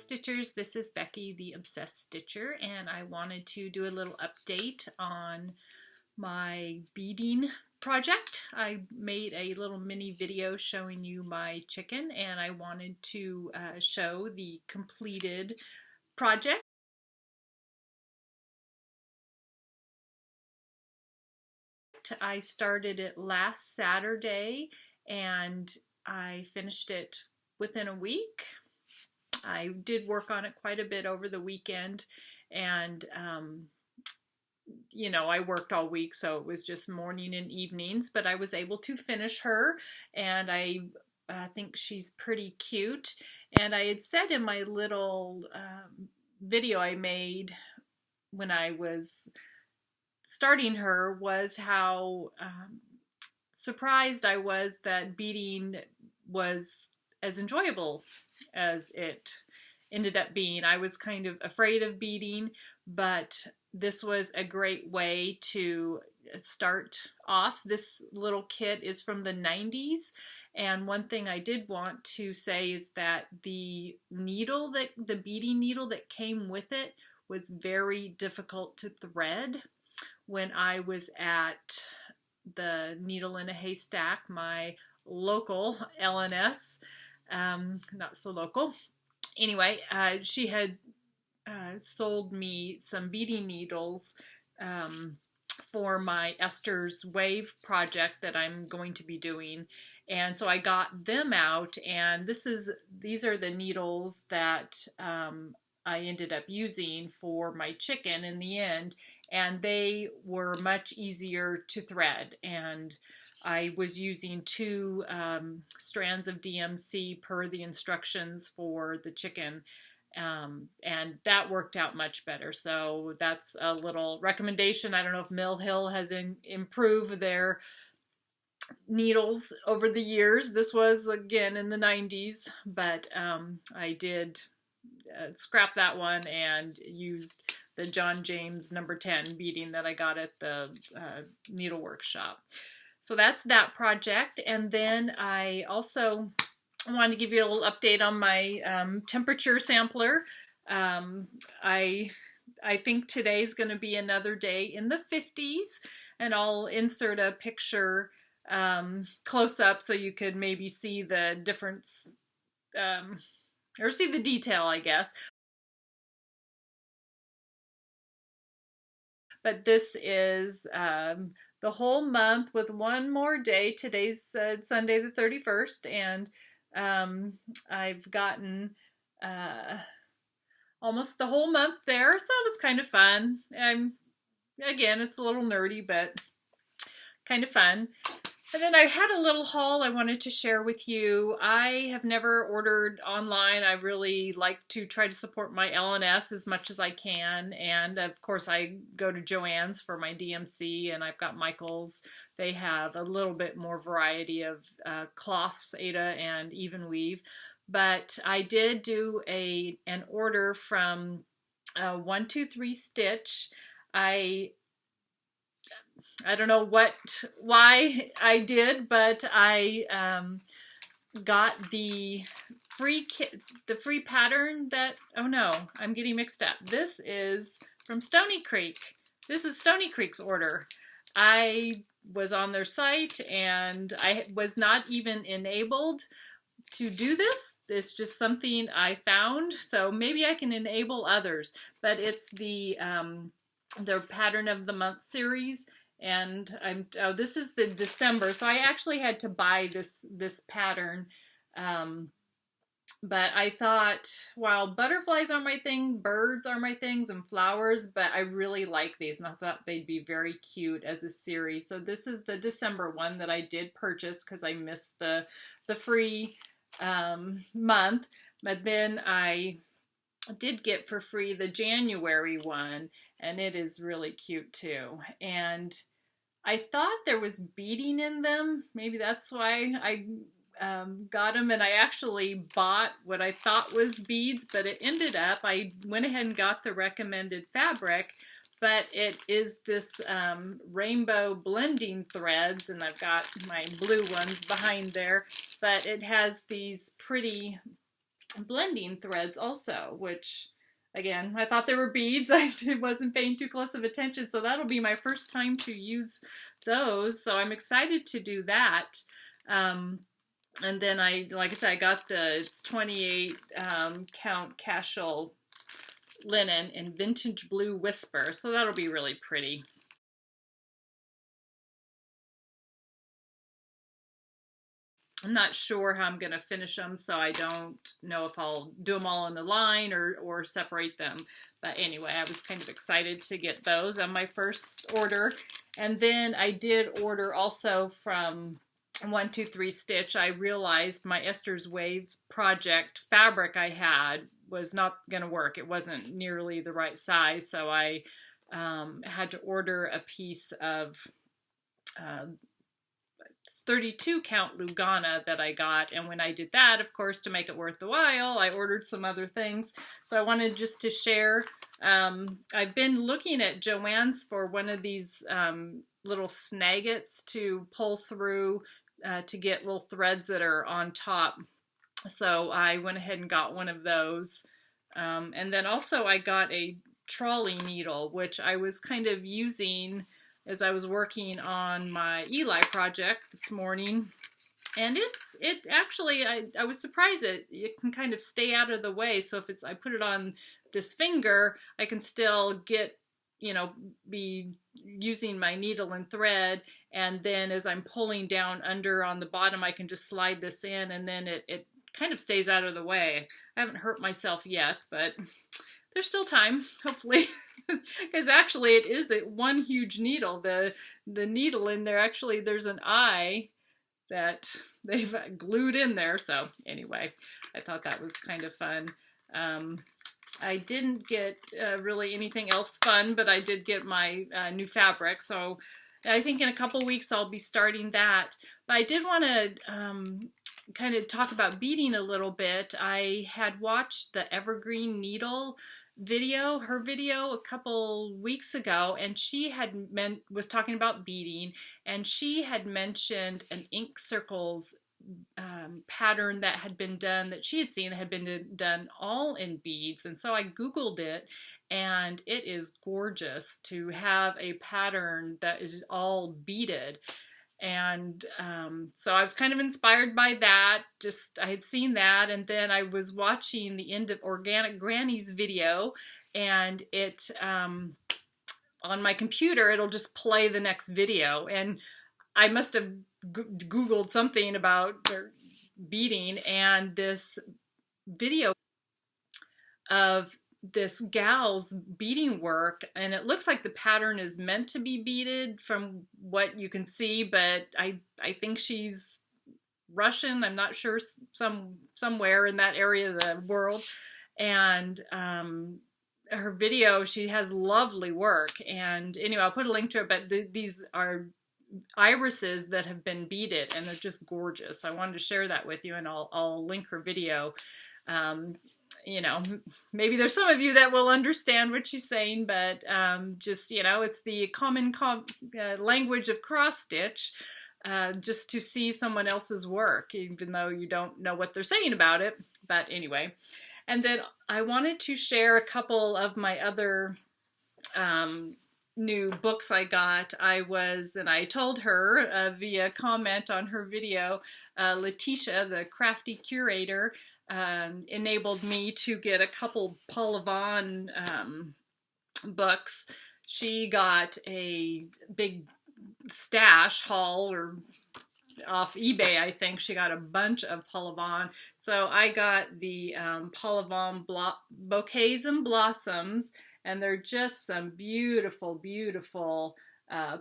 Stitchers, this is Becky, the Obsessed Stitcher, and I wanted to do a little update on my beading project. I made a little mini video showing you my chicken, and I wanted to show the completed project. I started it last Saturday and I finished it within a week. I did work on it quite a bit over the weekend, and you know, I worked all week, so it was just morning and evenings, but I was able to finish her, and I think she's pretty cute. And I had said in my little video I made when I was starting her was how surprised I was that beading was as enjoyable as it ended up being. I was kind of afraid of beading, but this was a great way to start off. This little kit is from the 90s, and one thing I did want to say is that the beading needle that came with it was very difficult to thread. When I was at the Needle in a Haystack, my local LNS, not so local. Anyway, she had sold me some beading needles for my Esther's Wave project that I'm going to be doing. And so I got them out, and these are the needles that I ended up using for my chicken in the end, and they were much easier to thread. And I was using 2 strands of DMC per the instructions for the chicken, and that worked out much better. So that's a little recommendation. I don't know if Mill Hill has improved their needles over the years. This was again in the 90s, but I did scrap that one and used the John James number 10 beading that I got at the needle workshop. So that's that project. And then I also wanted to give you a little update on my temperature sampler. I think today's going to be another day in the 50s, and I'll insert a picture close up so you could maybe see the difference, or see the detail, I guess. But this is the whole month with one more day. Today's Sunday the 31st, and I've gotten almost the whole month there, so it was kind of fun. Again, it's a little nerdy, but kind of fun. And then I had a little haul I wanted to share with you. I have never ordered online. I really like to try to support my LNS as much as I can. And of course I go to Joann's for my DMC, and I've got Michael's. They have a little bit more variety of cloths, Aida and even weave. But I did do an order from 123 Stitch. I don't know why I did, but I got the free pattern that, oh no, I'm getting mixed up. This is from Stony Creek. This is Stony Creek's order. I was on their site and I was not even enabled to do this. It's just something I found, so maybe I can enable others. But it's their Pattern of the Month series. And this is the December, so I actually had to buy this pattern, but I thought, while butterflies are my thing, birds are my things, and flowers, but I really like these, and I thought they'd be very cute as a series. So this is the December one that I did purchase because I missed the free month, but then I did get for free the January one, and it is really cute too. And I thought there was beading in them. Maybe that's why I got them, and I actually bought what I thought was beads, but it ended up, I went ahead and got the recommended fabric, but it is this rainbow blending threads, and I've got my blue ones behind there, but it has these pretty blending threads also, which again, I thought they were beads. I wasn't paying too close of attention, so that'll be my first time to use those. So I'm excited to do that. And then like I said, I got it's 28 count casual linen in vintage blue whisper, so that'll be really pretty. I'm not sure how I'm going to finish them, so I don't know if I'll do them all on the line or separate them. But anyway, I was kind of excited to get those on my first order. And then I did order also from 123 Stitch. I realized my Esther's Waves project fabric I had was not going to work. It wasn't nearly the right size, so I had to order a piece of 32 count Lugana that I got, and when I did that, of course, to make it worth the while, I ordered some other things. So I wanted just to share. I've been looking at Joann's for one of these little snaggets to pull through to get little threads that are on top. So I went ahead and got one of those. And then also I got a trolley needle, which I was kind of using as I was working on my Eli project this morning. And it actually, I was surprised it can kind of stay out of the way. So if I put it on this finger, I can still get, be using my needle and thread. And then as I'm pulling down under on the bottom, I can just slide this in, and then it kind of stays out of the way. I haven't hurt myself yet, but there's still time, hopefully. Because actually it is one huge needle. The needle in there, actually there's an eye that they've glued in there. So anyway, I thought that was kind of fun. I didn't get really anything else fun, but I did get my new fabric. So I think in a couple weeks I'll be starting that. But I did want to kind of talk about beading a little bit. I had watched the Evergreen Needle video, her video a couple weeks ago, and she was talking about beading, and she had mentioned an ink circles pattern that had been done, that she had seen that had been done all in beads. And so I Googled it, and it is gorgeous to have a pattern that is all beaded. And so I was kind of inspired by that. I had seen that, and then I was watching the end of Organic Granny's video, and it on my computer it'll just play the next video, and I must have Googled something about their beading, and this video of this gal's beading work, and it looks like the pattern is meant to be beaded from what you can see, but I think she's Russian. I'm not sure, somewhere in that area of the world. And her video, she has lovely work. And anyway, I'll put a link to it, but these are irises that have been beaded, and they're just gorgeous. I wanted to share that with you, and I'll link her video. Maybe there's some of you that will understand what she's saying, but it's the common language of cross stitch, just to see someone else's work, even though you don't know what they're saying about it. But anyway, and then I wanted to share a couple of my other new books I got. And I told her via comment on her video, Letitia, the crafty curator, enabled me to get a couple Paula Vaughn books. She got a big stash haul, or off eBay, I think. She got a bunch of Paula Vaughn. So I got the Paula Vaughn Bouquets and Blossoms, and they're just some beautiful, beautiful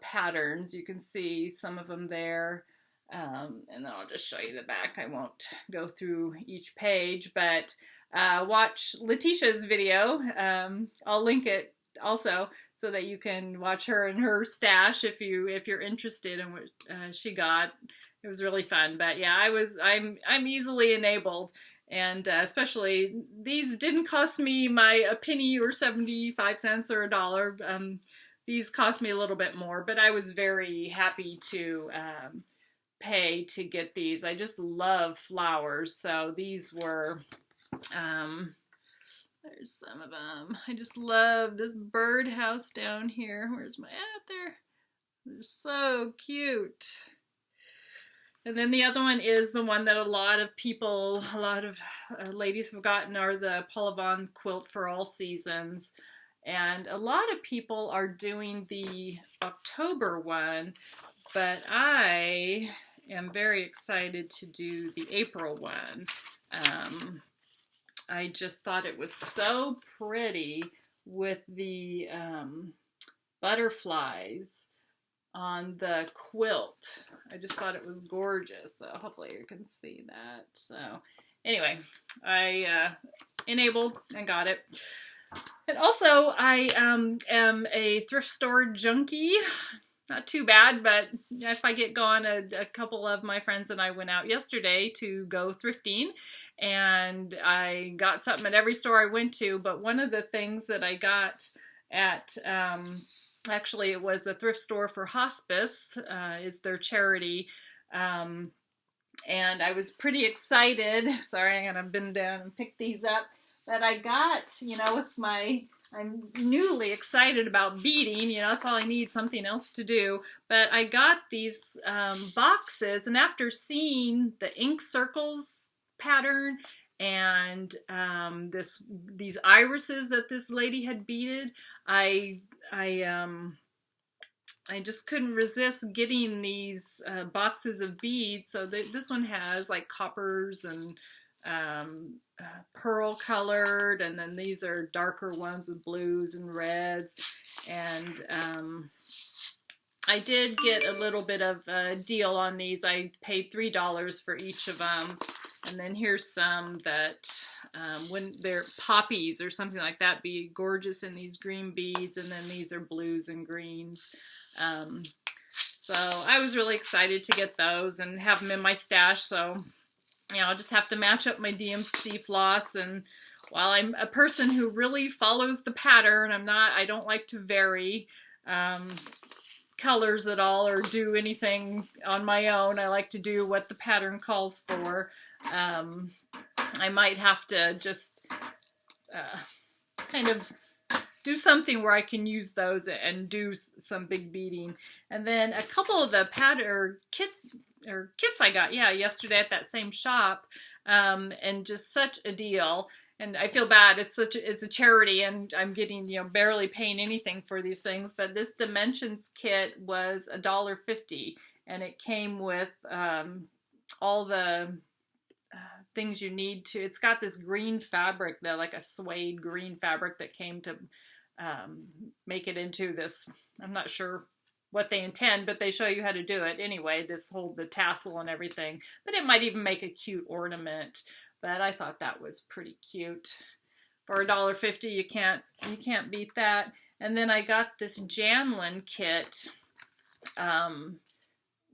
patterns. You can see some of them there. And then I'll just show you the back. I won't go through each page, but watch Letitia's video. I'll link it also so that you can watch her and her stash if you're interested in what she got. It was really fun. But yeah, I'm easily enabled, and especially these didn't cost me a penny or 75 cents or $1. These cost me a little bit more, but I was very happy to pay to get these. I just love flowers, so these were Um, there's some of them. I just love this birdhouse down here. Where's my out there? It's so cute. And then the other one is the one that a lot of ladies have gotten, are the Paula Vaughn quilt for all seasons. And a lot of people are doing the October one, but I am very excited to do the April one. I just thought it was so pretty with the butterflies on the quilt. I just thought it was gorgeous. So hopefully you can see that. So anyway, I enabled and got it. And also, I am a thrift store junkie. Not too bad, but if I get going, a couple of my friends and I went out yesterday to go thrifting, and I got something at every store I went to. But one of the things that I got at, actually it was a thrift store for hospice, is their charity. And I was pretty excited. Sorry, I'm gonna bend down and pick these up. That I got, I'm newly excited about beading, that's all I need, something else to do. But I got these boxes, and after seeing the ink circles pattern and these irises that this lady had beaded, I just couldn't resist getting these boxes of beads. So this one has like coppers and pearl colored, and then these are darker ones with blues and reds. And I did get a little bit of a deal on these. I paid $3 for each of them. And then here's some that when they're poppies or something like that, be gorgeous in these green beads. And then these are blues and greens. So I was really excited to get those and have them in my stash. So I'll just have to match up my DMC floss. And while I'm a person who really follows the pattern, I don't like to vary colors at all or do anything on my own. I like to do what the pattern calls for. I might have to just kind of do something where I can use those and do some big beading. And then a couple of the pattern kits I got, yesterday at that same shop, and just such a deal. And I feel bad. It's a charity, and I'm getting, barely paying anything for these things. But this Dimensions kit was $1.50, and it came with all the things you need to. It's got this green fabric, like a suede green fabric that came to make it into this. I'm not sure what they intend, but they show you how to do it anyway. The tassel and everything. But it might even make a cute ornament. But I thought that was pretty cute. For $1.50, you can't beat that. And then I got this Janlin kit.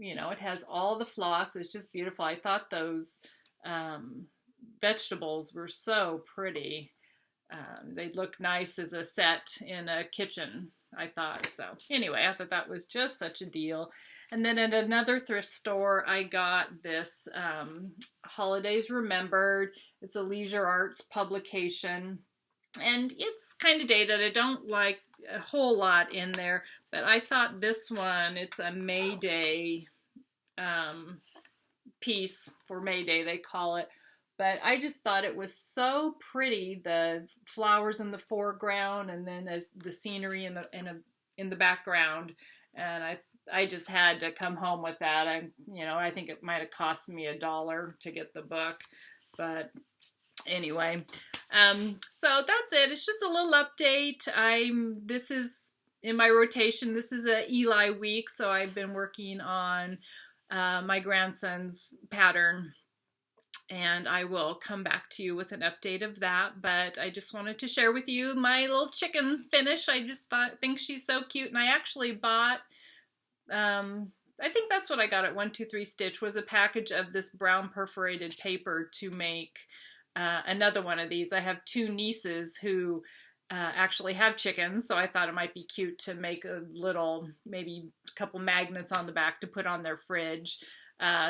It has all the floss. It's just beautiful. I thought those vegetables were so pretty. They look nice as a set in a kitchen, I thought. So anyway, I thought that was just such a deal. And then at another thrift store, I got this Holidays Remembered. It's a Leisure Arts publication. And it's kind of dated. I don't like a whole lot in there. But I thought this one, it's a May Day piece. For May Day, they call it. But I just thought it was so pretty, the flowers in the foreground, and then as the scenery in the background. And I just had to come home with that. I think it might have cost me $1 to get the book, but anyway. So that's it. It's just a little update. This is in my rotation. This is a Eli week, so I've been working on my grandson's pattern. And I will come back to you with an update of that. But I just wanted to share with you my little chicken finish. I just think she's so cute. And I actually bought, I think that's what I got at 123 Stitch, was a package of this brown perforated paper to make another one of these. I have two nieces who actually have chickens. So I thought it might be cute to make a little, maybe a couple magnets on the back to put on their fridge.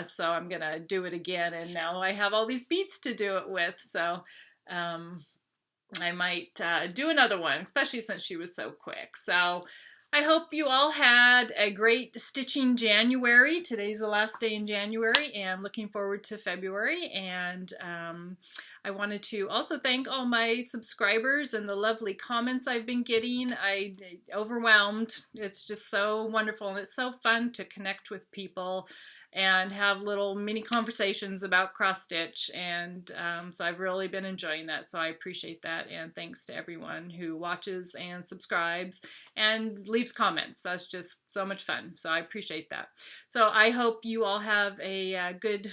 So I'm going to do it again, and now I have all these beads to do it with. So I might do another one, especially since she was so quick. So I hope you all had a great stitching January. Today's the last day in January, and looking forward to February. And I wanted to also thank all my subscribers and the lovely comments I've been getting. I'm overwhelmed. It's just so wonderful, and it's so fun to connect with people and have little mini conversations about cross stitch, and so I've really been enjoying that, so I appreciate that, and thanks to everyone who watches and subscribes and leaves comments. That's just so much fun, so I appreciate that. So I hope you all have a good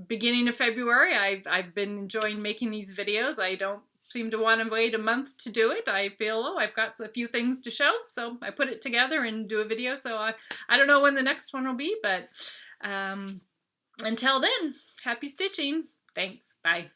beginning of February. I've been enjoying making these videos. I don't seem to want to wait a month to do it. I feel, oh, I've got a few things to show, so I put it together and do a video. So I don't know when the next one will be, but until then, happy stitching. Thanks. Bye.